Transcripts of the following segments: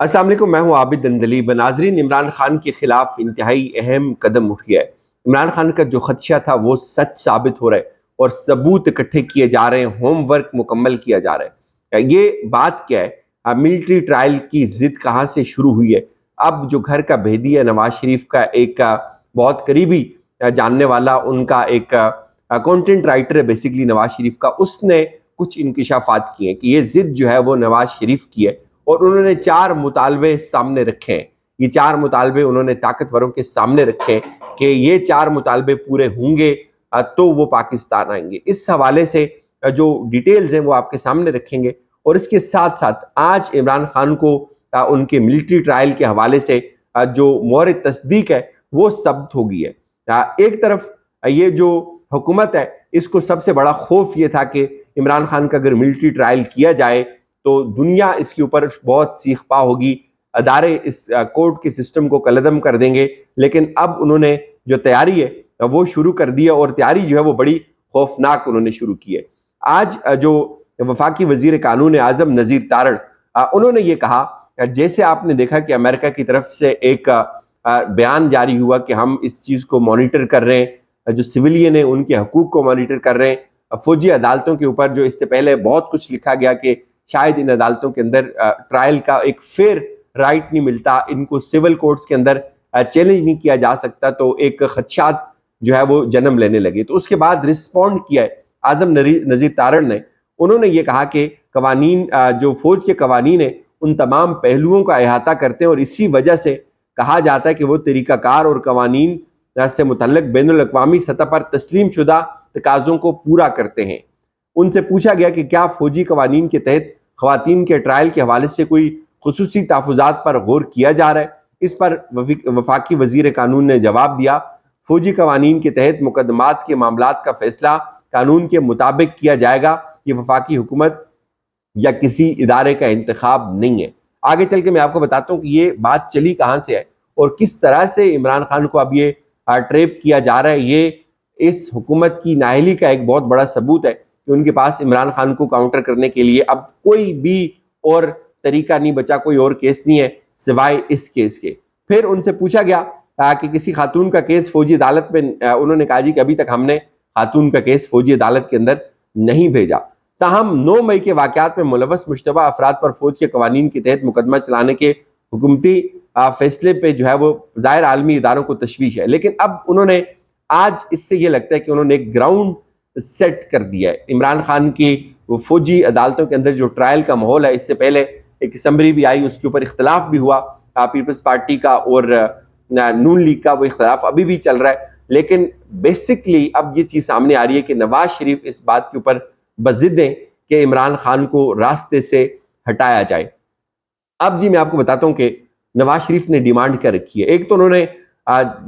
अस्सलाम वालेकुम, मैं हूं आबिद दंदली। नाज़रीन, इमरान खान के खिलाफ इंतहाई अहम कदम उठ गया है। इमरान खान का जो खदशा था वो सच साबित हो रहा है और सबूत इकट्ठे किए जा रहे हैं, होमवर्क मुकम्मल किया जा रहा है। ये बात क्या है? मिलिट्री ट्रायल की जिद कहाँ से शुरू हुई है? अब जो घर का भेदी है नवाज शरीफ का, एक बहुत करीबी जानने वाला, उनका एक कंटेंट राइटर है बेसिकली नवाज शरीफ का, उसने कुछ इंकिशाफात किए हैं कि ये जिद जो है वो नवाज शरीफ की है और उन्होंने 4 मुतालबे सामने रखे हैं। ये 4 मुतालबे उन्होंने ताकतवरों के सामने रखे हैं कि ये 4 मुतालबे पूरे होंगे तो वो पाकिस्तान आएंगे। इस हवाले से जो डिटेल्स हैं वो आपके सामने रखेंगे और इसके साथ साथ आज इमरान खान को उनके मिलिट्री ट्रायल के हवाले से जो मोहर तस्दीक है वो साबित हो गई है। एक तरफ ये जो हुकूमत है, इसको सबसे बड़ा खौफ ये था कि इमरान खान का अगर मिलिट्री ट्रायल किया जाए तो दुनिया इसके ऊपर बहुत सीख पा होगी, अदारे इस कोर्ट के सिस्टम को कलदम कर देंगे। लेकिन अब उन्होंने जो तैयारी है वो शुरू कर दी है और तैयारी जो है वो बड़ी खौफनाक उन्होंने शुरू की है। आज जो वफाकी वजीर कानून आजम नज़ीर तारड़, उन्होंने ये कहा, जैसे आपने देखा कि अमेरिका की तरफ से एक बयान जारी हुआ कि हम इस चीज़ को मॉनिटर कर रहे हैं, जो सिविलियन है उनके हकूक को मॉनिटर कर रहे हैं। फौजी अदालतों के ऊपर जो इससे पहले बहुत कुछ लिखा गया कि शायद इन अदालतों के अंदर ट्रायल का एक फेयर राइट नहीं मिलता, इनको सिविल कोर्ट्स के अंदर चैलेंज नहीं किया जा सकता, तो एक खदशात जो है वो जन्म लेने लगे। तो उसके बाद रिस्पॉन्ड किया है आजम नज़ीर तारड़ ने। उन्होंने ये कहा कि कवानीन, जो फौज के कवानीन है, उन तमाम पहलुओं का अहाता करते हैं और इसी वजह से कहा जाता है कि वो तरीक़ाकार और कवानीन से मुतल्लिक़ बैनुल अक़वामी सतह पर तस्लीम शुदा तकाज़ों को पूरा करते हैं। उनसे पूछा गया कि क्या फौजी कवानीन के तहत ख़वातीन के ट्रायल के हवाले से कोई खुसूसी तहफ़्फ़ुज़ात पर गौर किया जा रहा है। इस पर वफाकी वज़ीर कानून ने जवाब दिया, फौजी कवानीन के तहत मुकदमात के मामलात का फैसला कानून के मुताबिक किया जाएगा। ये वफाकी हुकूमत या किसी इदारे का इंतखाब नहीं है। आगे चल के मैं आपको बताता हूँ कि ये बात चली कहाँ से है और किस तरह से इमरान खान को अब ये ट्रैप किया जा रहा है। ये इस हुकूमत की नाअहली का एक बहुत बड़ा सबूत है कि उनके पास इमरान खान को काउंटर करने के लिए अब कोई भी और तरीका नहीं बचा, कोई और केस नहीं है सिवाय इस केस के। फिर उनसे पूछा गया कि किसी खातून का केस फौजी अदालत में, उन्होंने कहा जी कि अभी तक हमने खातून का केस फौजी अदालत के अंदर नहीं भेजा। ताहम 9 मई के वाक़यात में मुलव्वस मुश्तबा अफराद पर फौज के कवानीन के तहत मुकदमा चलाने के हुकूमती फैसले पे जो है वो ज़ाहिर आलमी इदारों को तशवीश है। लेकिन अब उन्होंने आज इससे ये लगता है कि उन्होंने एक ग्राउंड सेट कर दिया है। इमरान खान की वो फौजी अदालतों के अंदर जो ट्रायल का माहौल है, इससे पहले एक असम्बली भी आई, उसके ऊपर इख्तलाफ भी हुआ, पीपल्स पार्टी का और नून लीग का वो इख्तलाफ अभी भी चल रहा है। लेकिन बेसिकली अब ये चीज़ सामने आ रही है कि नवाज शरीफ इस बात के ऊपर बज़िद हैं कि इमरान खान को रास्ते से हटाया जाए। अब जी मैं आपको बताता हूँ कि नवाज शरीफ ने डिमांड क्या रखी है। एक तो उन्होंने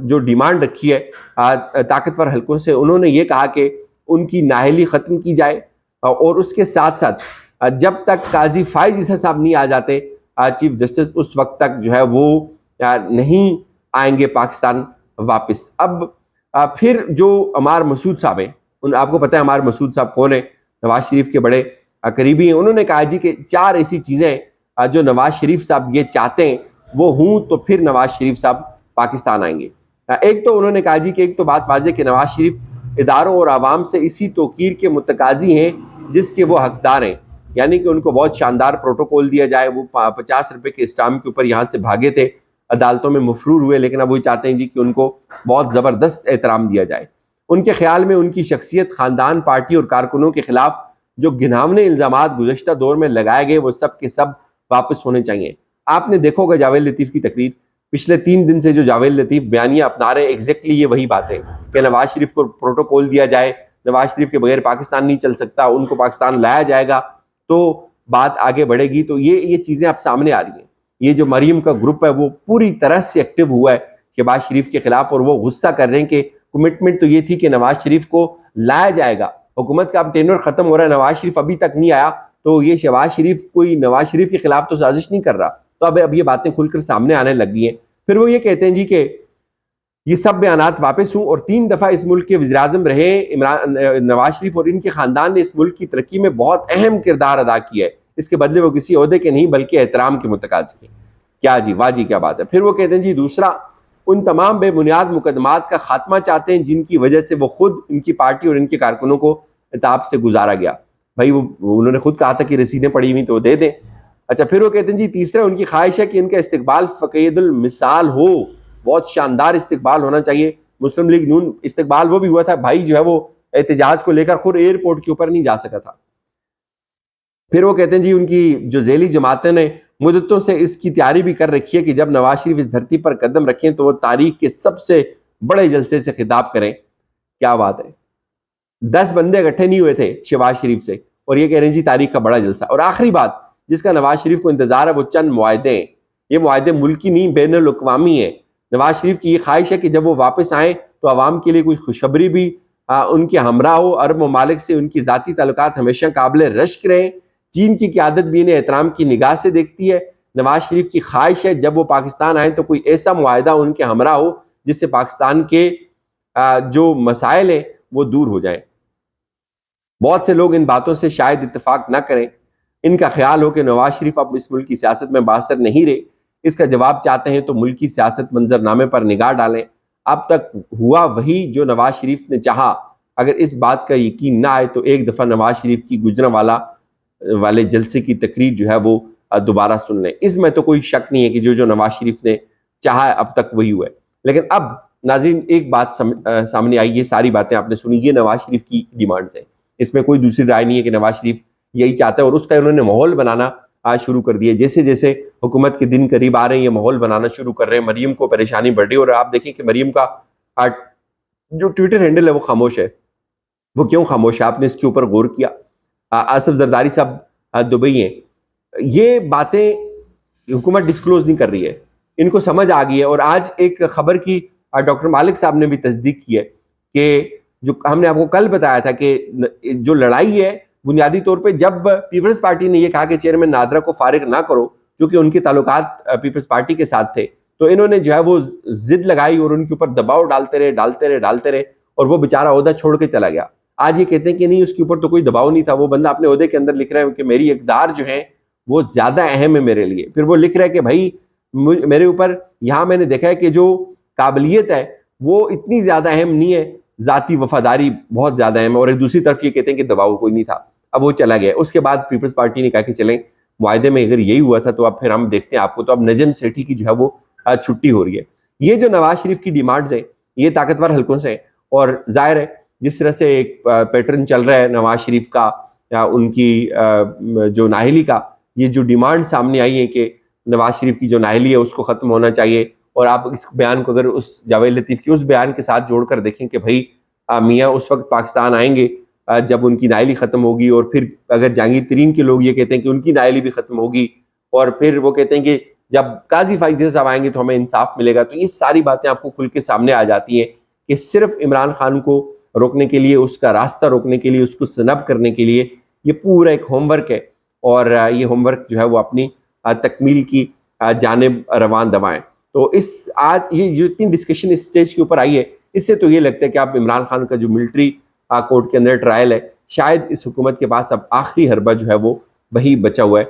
जो डिमांड रखी है ताकतवर हलकों से, उन्होंने ये कहा कि उनकी नाअहली ख़त्म की जाए और उसके साथ साथ जब तक काजी फाइज ईसा साहब नहीं आ जाते चीफ जस्टिस, उस वक्त तक जो है वो नहीं आएंगे पाकिस्तान वापस। अब फिर जो अमार मसूद साहब हैं, आपको पता है अमार मसूद साहब कौन है, नवाज शरीफ के बड़े करीबी हैं। उन्होंने कहा जी कि 4 ऐसी चीज़ें जो नवाज शरीफ साहब ये चाहते हैं वो हूँ तो फिर नवाज शरीफ साहब पाकिस्तान आएंगे। एक तो उन्होंने कहा जी कि एक तो बात वाज़ेह कि नवाज शरीफ इदारों और आवाम से इसी तौकीर के मुतकाजी हैं जिसके वो हकदार हैं, यानी कि उनको बहुत शानदार प्रोटोकॉल दिया जाए। वो 50 रुपये के स्टाम्प के ऊपर यहाँ से भागे थे, अदालतों में मफरूर हुए, लेकिन अब वही चाहते हैं जी कि उनको बहुत ज़बरदस्त एहतराम दिया जाए। उनके ख्याल में उनकी शख्सियत, ख़ानदान, पार्टी और कारकुनों के खिलाफ जो घिनौने इल्ज़ामात गुज़श्ता दौर में लगाए गए वो सब के सब वापस होने चाहिए। आपने देखा होगा जावेद लतीफ़ की तकरीर, पिछले 3 दिन से जो जावेद लतीफ़ बयानियाँ अपना रहे हैं, एग्जैक्टली ये वही बातें कि नवाज शरीफ को प्रोटोकॉल दिया जाए, नवाज शरीफ के बगैर पाकिस्तान नहीं चल सकता, उनको पाकिस्तान लाया जाएगा तो बात आगे बढ़ेगी। तो ये चीज़ें अब सामने आ रही हैं। ये जो मरीम का ग्रुप है वो पूरी तरह से एक्टिव हुआ है शहबाज शरीफ के खिलाफ और वो गुस्सा कर रहे हैं कि कमिटमेंट तो ये थी कि नवाज शरीफ को लाया जाएगा, हुकूमत का अब टेन्योर खत्म हो रहा है, नवाज शरीफ अभी तक नहीं आया, तो ये शहबाज शरीफ कोई नवाज शरीफ के खिलाफ तो साजिश नहीं कर रहा। तो अब ये बातें खुलकर सामने आने लग गई हैं। फिर वो ये कहते हैं जी कि ये सब बयानात वापस हूँ और 3 दफ़ा इस मुल्क के वज़ीर-ए-आज़म रहे नवाज शरीफ और इनके ख़ानदान ने इस मुल्क की तरक्की में बहुत अहम किरदार अदा किया है। इसके बदले वो किसी ओहदे के नहीं बल्कि एहतराम के मुतकाज़ी हैं। کیا جی، واہ جی کیا بات ہے. پھر وہ کہتے ہیں جی دوسرا، ان تمام بے بنیاد مقدمات کا خاتمہ چاہتے ہیں جن کی وجہ سے وہ خود، ان کی پارٹی اور ان کے کارکنوں کو عتاب سے گزارا گیا. بھائی وہ انہوں نے خود کہا تھا کہ رسیدیں پڑی ہوئی تو وہ دے دیں. اچھا پھر وہ کہتے ہیں جی تیسرا، ان کی خواہش ہے کہ ان کا استقبال فقید المثال ہو، بہت شاندار استقبال ہونا چاہیے. مسلم لیگ نون استقبال وہ بھی ہوا تھا بھائی جو ہے وہ احتجاج کو لے کر خود ایئرپورٹ کے اوپر نہیں جا سکا تھا. پھر وہ کہتے ہیں جی ان کی جو ذیلی جماعتیں نے مدتوں سے اس کی تیاری بھی کر رکھی ہے کہ جب نواز شریف اس دھرتی پر قدم رکھیں تو وہ تاریخ کے سب سے بڑے جلسے سے خطاب کریں. کیا بات ہے، 10 بندے اکٹھے نہیں ہوئے تھے شہباز شریف سے اور یہ کہہ رہے ہیں جی تاریخ کا بڑا جلسہ. اور آخری بات جس کا نواز شریف کو انتظار ہے وہ چند معاہدے ہیں. یہ معاہدے ملکی نہیں بین الاقوامی ہیں. نواز شریف کی یہ خواہش ہے کہ جب وہ واپس آئیں تو عوام کے لیے کوئی خوشخبری بھی ان کے ہمراہ ہو. عرب ممالک سے ان کی ذاتی تعلقات ہمیشہ قابل رشک رہیں. چین کی قیادت بھی انہیں احترام کی نگاہ سے دیکھتی ہے. نواز شریف کی خواہش ہے جب وہ پاکستان آئیں تو کوئی ایسا معاہدہ ان کے ہمراہ ہو جس سے پاکستان کے جو مسائل ہیں وہ دور ہو جائیں. بہت سے لوگ ان باتوں سے شاید اتفاق نہ کریں. ان کا خیال ہو کہ نواز شریف اب اس ملک کی سیاست میں باثر نہیں رہے. اس کا جواب چاہتے ہیں تو ملکی سیاست منظر نامے پر نگاہ ڈالیں. اب تک ہوا وہی جو نواز شریف نے چاہا. اگر اس بات کا یقین نہ آئے تو ایک دفعہ نواز شریف کی گجرانوالہ والے جلسے کی تقریر جو ہے وہ دوبارہ سن لیں. اس میں تو کوئی شک نہیں ہے کہ جو نواز شریف نے چاہا ہے اب تک وہی ہوا ہے. لیکن اب ناظرین ایک بات سامنے آئی، یہ ساری باتیں آپ نے سنی، یہ نواز شریف کی ڈیمانڈز ہیں. اس میں کوئی دوسری رائے نہیں ہے کہ نواز شریف یہی چاہتا ہے اور اس کا انہوں نے ماحول بنانا شروع کر دیا. جیسے جیسے حکومت کے دن قریب آ رہے ہیں یہ ماحول بنانا شروع کر رہے ہیں. مریم کو پریشانی بڑھ رہی ہے اور آپ دیکھیں کہ مریم کا جو ٹویٹر ہینڈل ہے وہ خاموش ہے. وہ کیوں خاموش ہے؟ آپ نے اس کے اوپر غور کیا؟ آصف زرداری صاحب دبئی ہیں. یہ باتیں حکومت ڈسکلوز نہیں کر رہی ہے، ان کو سمجھ آ گئی ہے. اور آج ایک خبر کی ڈاکٹر مالک صاحب نے بھی تصدیق کی ہے کہ جو ہم نے آپ کو کل بتایا تھا کہ جو لڑائی ہے بنیادی طور پہ جب پیپلز پارٹی نے یہ کہا کہ چیئرمین نادرا کو فارغ نہ کرو کیونکہ ان کے تعلقات پیپلز پارٹی کے ساتھ تھے، تو انہوں نے جو ہے وہ ضد لگائی اور ان کے اوپر دباؤ ڈالتے رہے اور وہ بیچارہ عہدہ چھوڑ کے چلا گیا. آج یہ کہتے ہیں کہ نہیں اس کے اوپر تو کوئی دباؤ نہیں تھا، وہ بندہ اپنے عہدے کے اندر لکھ رہا ہے کہ میری اقدار جو ہے وہ زیادہ اہم ہے میرے لیے. پھر وہ لکھ رہا ہے کہ بھائی میرے اوپر یہاں میں نے دیکھا ہے کہ جو قابلیت ہے وہ اتنی زیادہ اہم نہیں ہے، ذاتی وفاداری بہت زیادہ اہم ہے. اور ایک دوسری طرف یہ کہتے ہیں کہ دباؤ کوئی نہیں تھا. اب وہ چلا گیا. اس کے بعد پیپلز پارٹی نے کہا کہ چلیں معاہدے میں اگر یہی ہوا تھا تو اب پھر ہم دیکھتے ہیں آپ کو. تو اب نجم سیٹھی کی جو ہے وہ چھٹی ہو رہی ہے. یہ جو نواز شریف کی ڈیمانڈز ہیں یہ طاقتور حلقوں سے ہیں اور ظاہر ہے جس طرح سے ایک پیٹرن چل رہا ہے نواز شریف کا یا ان کی جو نااہلی کا، یہ جو ڈیمانڈ سامنے آئی ہے کہ نواز شریف کی جو نااہلی ہے اس کو ختم ہونا چاہیے. اور آپ اس بیان کو اگر اس جاوید لطیف کے اس بیان کے ساتھ جوڑ کر دیکھیں کہ بھائی میاں اس وقت پاکستان آئیں گے جب ان کی نااہلی ختم ہوگی، اور پھر اگر جہانگیر ترین کے لوگ یہ کہتے ہیں کہ ان کی نااہلی بھی ختم ہوگی، اور پھر وہ کہتے ہیں کہ جب قاضی فائز صاحب آئیں گے تو ہمیں انصاف ملے گا. تو یہ ساری باتیں آپ کو کھل کے سامنے آ جاتی ہیں کہ صرف عمران خان کو روکنے کے لیے، اس کا راستہ روکنے کے لیے، اس کو سنب کرنے کے لیے یہ پورا ایک ہوم ورک ہے. اور یہ ہوم ورک جو ہے وہ اپنی تکمیل کی جانب روان دوائیں. تو اس آج یہ جو اتنی ڈسکشن اس سٹیج کے اوپر آئی ہے اس سے تو یہ لگتا ہے کہ اب عمران خان کا جو ملٹری کورٹ کے اندر ٹرائل ہے شاید اس حکومت کے پاس اب آخری حربہ جو ہے وہ وہی بچا ہوا ہے.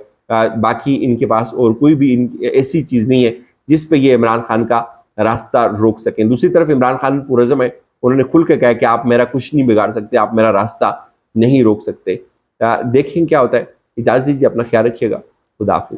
باقی ان کے پاس اور کوئی بھی ایسی چیز نہیں ہے جس پہ یہ عمران خان کا راستہ روک سکیں. دوسری طرف عمران خان پرعزم ہے، انہوں نے کھل کے کہا کہ آپ میرا کچھ نہیں بگاڑ سکتے، آپ میرا راستہ نہیں روک سکتے. دیکھیں کیا ہوتا ہے. اجازت دیجیے، اپنا خیال رکھیے گا. خدا حافظ.